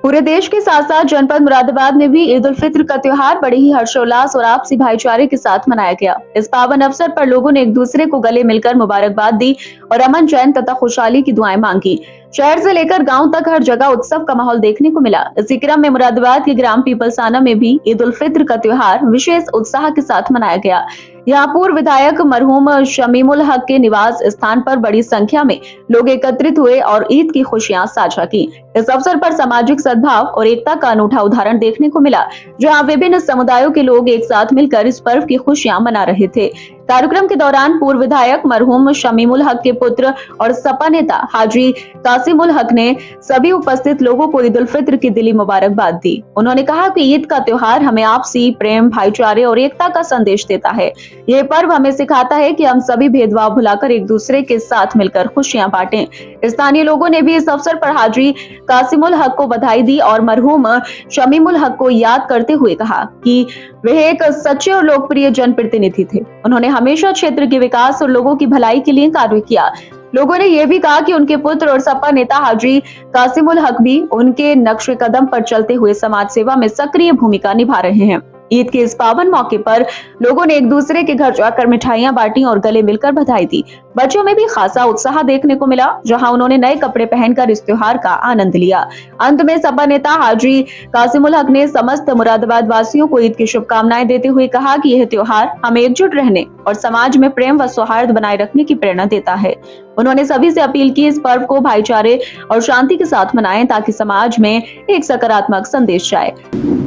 पूरे देश के साथ साथ जनपद मुरादाबाद में भी ईद उल फित्र का त्योहार बड़े ही हर्षोल्लास और आपसी भाईचारे के साथ मनाया गया। इस पावन अवसर पर लोगों ने एक दूसरे को गले मिलकर मुबारकबाद दी और अमन चैन तथा खुशहाली की दुआएं मांगी। शहर से लेकर गांव तक हर जगह उत्सव का माहौल देखने को मिला। इसी क्रम में मुरादाबाद के ग्राम पीपलसाना में भी ईद उल फित्र का त्योहार विशेष उत्साह के साथ मनाया गया। यहाँ पूर्व विधायक मरहूम शमीमुल हक के निवास स्थान पर बड़ी संख्या में लोग एकत्रित हुए और ईद की खुशियां साझा की। इस अवसर पर सामाजिक सद्भाव और एकता का अनूठा उदाहरण देखने को मिला, जहां विभिन्न समुदायों के लोग एक साथ मिलकर इस पर्व की खुशियां मना रहे थे। कार्यक्रम के दौरान पूर्व विधायक मरहूम शमीमुल हक के पुत्र और सपा नेता हाजी कासिमुल हक ने सभी उपस्थित लोगों को ईद उल फित्र की दिली मुबारकबाद दी। उन्होंने कहा कि ईद का त्योहार हमें आपसी प्रेम, भाईचारे और एकता का संदेश देता है। ये पर्व हमें सिखाता है कि हम सभी भेदभाव भुलाकर एक दूसरे के साथ मिलकर खुशियां बांटें। स्थानीय लोगों ने भी इस अवसर पर हाजी कासिमुल हक को बधाई दी और मरहूम शमीमुल हक को याद करते हुए कहा कि वे एक सच्चे और लोकप्रिय जनप्रतिनिधि थे। उन्होंने हमेशा क्षेत्र के विकास और लोगों की भलाई के लिए कार्य किया। लोगों ने यह भी कहा कि उनके पुत्र और सपा नेता हाजी कासिमुल हक भी उनके नक्शे कदम पर चलते हुए समाज सेवा में सक्रिय भूमिका निभा रहे हैं। ईद के इस पावन मौके पर लोगों ने एक दूसरे के घर जाकर मिठाइयां बांटी और गले मिलकर बधाई दी। बच्चों में भी खासा उत्साह देखने को मिला, जहां उन्होंने नए कपड़े पहनकर इस त्योहार का आनंद लिया। अंत में सपा नेता हाजी कासिमुल हक ने समस्त मुरादाबाद वासियों को ईद की शुभकामनाएं देते हुए कहा कि यह त्योहार हमें एकजुट रहने और समाज में प्रेम व सौहार्द बनाए रखने की प्रेरणा देता है। उन्होंने सभी से अपील की इस पर्व को भाईचारे और शांति के साथ मनाएं ताकि समाज में एक सकारात्मक संदेश जाए।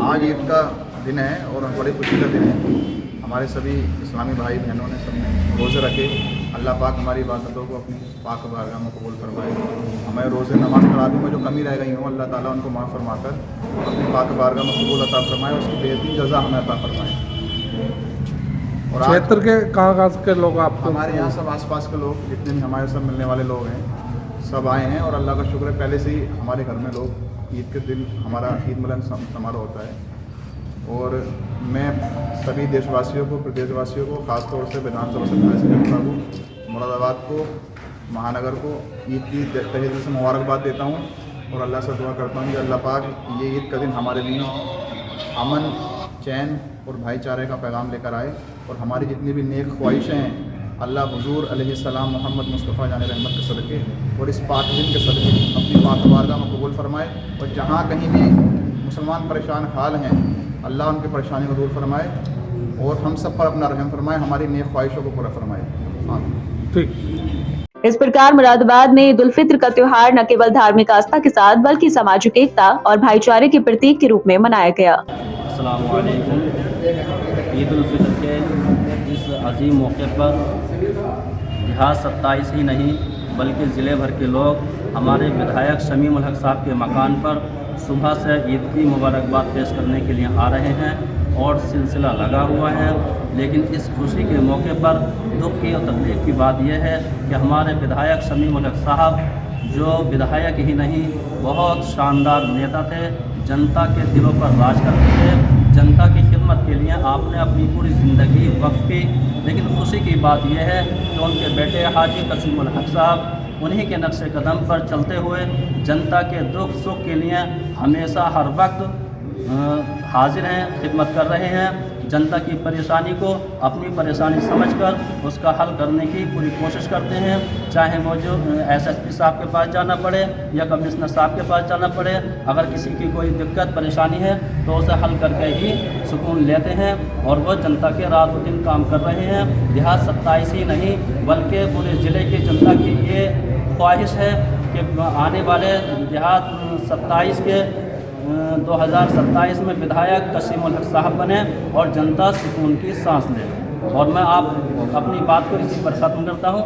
आज ईद का दिन है और बड़ी खुशी का दिन है। हमारे सभी इस्लामी भाई बहनों ने सबने रोज़े रखे। अल्लाह पाक हमारी इबादतों को अपनी पाक बारगाह में कबूल फरमाए। हमें रोज़े नमाज पढ़ाने में जो कमी रह गई हो अल्लाह ताला उनको माफ़ फरमाकर अपनी पाक बारगाह में कबूल अता फरमाए, उसकी बेहतरीन जज़ा हमें अता फरमाए। और क्षेत्र के कहाँ के लोग आपको? हमारे यहाँ सब आसपास के लोग जितने भी हमारे सब मिलने वाले लोग हैं सब आए हैं और अल्लाह का शुक्र है पहले से ही हमारे घर में लोग ईद के दिन हमारा ईद मिलन समारोह होता है। और मैं सभी देशवासियों को, प्रदेशवासियों को, खासतौर से विधानसभा सदस्य जनता को, मुरादाबाद को, महानगर को ईद की तहे दिल से मुबारकबाद देता हूँ और अल्लाह से दुआ करता हूँ कि अल्लाह पाक ये ईद का दिन हमारे लिए अमन, चैन और भाईचारे का पैगाम लेकर आए और हमारी जितनी भी नेक ख्वाहिशें हैं अल्लाह हुजूर अलैहिस्सलाम मोहम्मद मुस्तफ़ा जान रहमत के सदक़े और इस पाक दिन के सदक़े अपनी पाक बारगाह में कबूल फरमाए और जहाँ कहीं भी मुसलमान परेशान हाल हैं अल्लाह उनकी परेशानी को दूर फरमाए और हम सब पर अपना रहम फरमाए, हमारी नेक ख्वाहिशों को पूरा फरमाए। ठीक। इस प्रकार मुरादाबाद में ईद उल फित्र का त्योहार न केवल धार्मिक आस्था के साथ बल्कि सामाजिक एकता और भाईचारे के प्रतीक के रूप में मनाया गया। अस्सलाम वालेकुम। ईद उल फित्र के इस अजीम मौके पर देहात 27 ही नहीं बल्कि ज़िले भर के लोग हमारे विधायक शमीमुल हक साहब के मकान पर सुबह से ईद की मुबारकबाद पेश करने के लिए आ रहे हैं और सिलसिला लगा हुआ है। लेकिन इस खुशी के मौके पर दुख की और तकलीफ़ की बात यह है कि हमारे विधायक शमीमुल हक साहब जो विधायक ही नहीं बहुत शानदार नेता थे, जनता के दिलों पर राज करते थे, जनता की खिदमत के लिए आपने अपनी पूरी ज़िंदगी वक्फ की। लेकिन खुशी की बात यह है कि उनके बेटे हाजी कासिमुल हक साहब उन्हीं के नक्शे कदम पर चलते हुए जनता के दुख सुख के लिए हमेशा हर वक्त हाजिर हैं, खिदमत कर रहे हैं। जनता की परेशानी को अपनी परेशानी समझकर उसका हल करने की पूरी कोशिश करते हैं, चाहे वो जो एसएसपी साहब के पास जाना पड़े या कमिश्नर साहब के पास जाना पड़े। अगर किसी की कोई दिक्कत परेशानी है तो उसे हल करके ही सुकून लेते हैं और वो जनता के रात दिन काम कर रहे हैं। देहात 27 ही नहीं बल्कि पूरे ज़िले की जनता की ये ख्वाहिश है कि आने वाले देहात 27 के 2027 में विधायक कासिमुल हक साहब बने और जनता सुकून की सांस ले। और मैं आप अपनी बात को इसी पर ख़त्म करता हूँ।